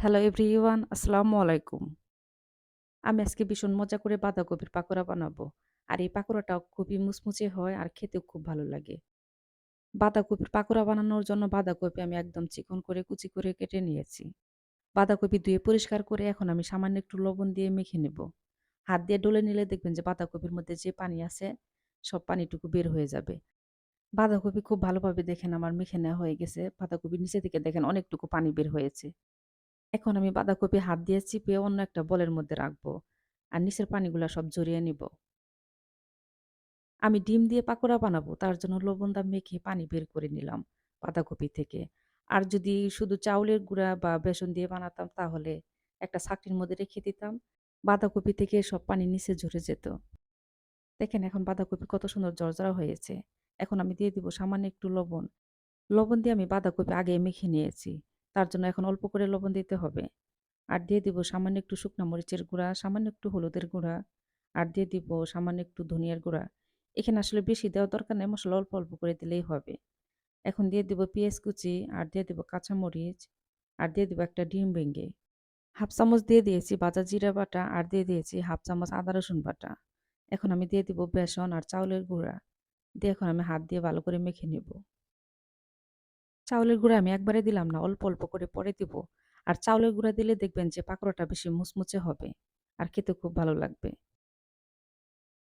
Hello everyone, আসসালামু আলাইকুম। আমি আজকে ভীষণ মজা করে বাঁধাকপির পাকোড়া বানাবো। আর এই পাকোড়াটা খুবই মুচমুচে হয় আর খেতেও খুব ভালো লাগে। বাঁধাকপির পাকোড়া বানানোর জন্য বাঁধাকপি আমি একদম চিকন করে কুচি করে কেটে নিয়েছি। বাঁধাকপি ধুয়ে পরিষ্কার করে এখন আমি সামান্য একটু লবণ দিয়ে মেখে নেব। হাত দিয়ে ডলে নিলে দেখবেন যে বাঁধাকপির মধ্যে যে পানি আছে সব পানিটুকু বের হয়ে যাবে। বাঁধাকপি খুব ভালোভাবে দেখেন আমার মেখে নেওয়া হয়ে গেছে। বাঁধাকপির নিচে থেকে দেখেন অনেকটুকু পানি বের হয়েছে। এখন আমি বাঁধাকপি হাত দিয়ে চিপে অন্য একটা বলের মধ্যে রাখবো। আর নিচের পানিগুলা সব ঝরিয়ে নিব। আমি ডিম দিয়ে পাকোড়া বানাবো তার জন্য লবণ দা মেখে পানি বের করে নিলাম বাঁধাকপি থেকে। আর যদি শুধু চাউলের গুঁড়া বা বেসন দিয়ে বানাতাম তাহলে একটা ছাঁকনির মধ্যে রেখে দিতাম। বাঁধাকপি থেকে সব পানি নিচে ঝরে যেত। দেখেন এখন বাঁধাকপি কত সুন্দর ঝরঝরা হয়েছে। এখন আমি দিয়ে দিব সামান্য একটু লবণ। লবণ দিয়ে আমি বাঁধাকপি আগে মেখে নিয়েছি। তার জন্য এখন অল্প করে লবণ দিতে হবে। আর দিয়ে দিব সামান্য একটু শুকনা মরিচের গুঁড়া, সামান্য একটু হলুদের গুঁড়া, আর দিয়ে দিব সামান্য একটু ধনিয়ার গুঁড়া। এখানে আসলে বেশি দেওয়ার দরকার নেই, মসলা অল্প, অল্প করে দিলেই হবে। এখন দিয়ে দিব পেঁয়াজ কুচি, আর দিয়ে দিব কাঁচামরিচ, আর দিয়ে দিব একটা ডিম ভেঙে। 1/2 চামচ দিয়ে দিয়েছি ভাজা জিরা বাটা, আর দিয়ে দিয়েছি 1/2 চামচ আদা রসুন বাটা। এখন আমি দিয়ে দিব বেসন আর চাউলের গুঁড়া। দিয়ে এখন আমি হাত দিয়ে ভালো করে মেখে নিব। চাউলের গুঁড়া আমি একবারে দিলাম না, অল্প, অল্প করে পরে দিব। আর চাউলের গুঁড়া দিলে দেখবেন যে পাকোড়াটা বেশি মুচমুচে হবে। আর খেতে খুব ভালো লাগবে।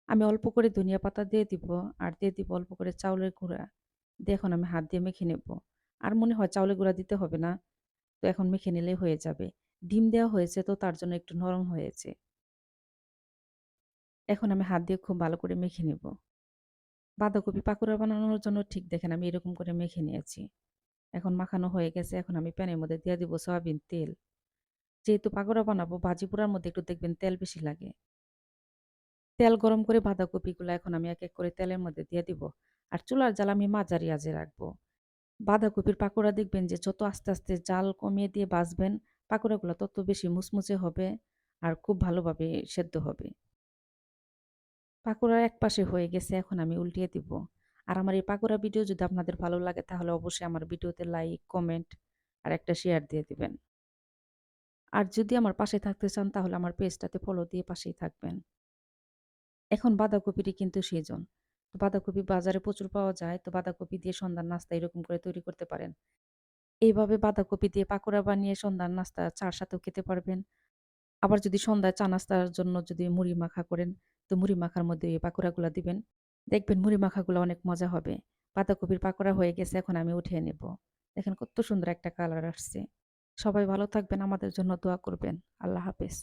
আমি অল্প করে ধনিয়া পাতা দিয়ে দিব, আর দিয়ে দিব অল্প করে চাউলের গুঁড়া। দিয়ে এখন আমি হাত দিয়ে মেখে নেব। আর মনে হয় চাউলের গুঁড়া দিতে হবে না। তো এখন মেখে নিলেই হয়ে যাবে। ডিম দেওয়া হয়েছে তো তার জন্য একটু নরম হয়েছে। এখন আমি হাত দিয়ে খুব ভালো করে মেখে নেব। বাঁধাকপি পাকোড়া বানানোর জন্য ঠিক দেখেন আমি এরকম করে মেখে নিয়েছি। এখন মাখানো হয়ে গেছে। এখন আমি প্যানের মধ্যে দিয়ে দিব সয়াবিন তেল। যেহেতু পাকোড়া বানাবো, ভাজি পোড়ার মধ্যে একটু দেখবেন তেল বেশি লাগে। তেল গরম করে বাঁধাকপিগুলো এখন আমি এক, এক করে তেলের মধ্যে দিয়ে দিব। আর চুলার জাল আমি মাঝারি আঁচে রাখবো। বাঁধাকপির পাকোড়া দেখবেন যে যত আস্তে, আস্তে জাল কমিয়ে দিয়ে ভাজবেন, পাকোড়াগুলো তত বেশি মুচমুচে হবে আর খুব ভালোভাবে সেদ্ধ হবে। পাকোড়া একপাশে হয়ে গেছে, এখন আমি উল্টিয়ে দিব। আর আমার এই পাকোড়া ভিডিও যদি আপনাদের ভালো লাগে তাহলে অবশ্যই আমার ভিডিওতে লাইক, কমেন্ট আর একটা শেয়ার দিয়ে দিবেন। আর যদি আমার পাশে থাকতে চান তাহলে আমার পেজটাতে ফলো দিয়ে পাশেই থাকবেন। এখন বাঁধাকপিরই কিন্তু সিজন। তো বাঁধাকপি বাজারে প্রচুর পাওয়া যায়। তো বাঁধাকপি দিয়ে সন্ধ্যার নাস্তা এরকম করে তৈরি করতে পারেন। এইভাবে বাঁধাকপি দিয়ে পাকোড়া বানিয়ে সন্ধ্যার নাস্তা চা'র সাথেও খেতে পারবেন। আবার যদি সন্ধ্যায় চা নাস্তার জন্য যদি মুড়ি মাখা করেন, তো মুড়ি মাখার মধ্যে এই পাকোড়াগুলা দিবেন। দেখবেন মুড়ি মাখাগুলা অনেক মজা হবে। বাঁধাকপির পাকোড়া হয়ে গেছে, এখন আমি উঠিয়ে নেব। দেখেন কত সুন্দর একটা কালার আসছে। সবাই ভালো থাকবেন, আমাদের জন্য দোয়া করবেন। আল্লাহ হাফেজ।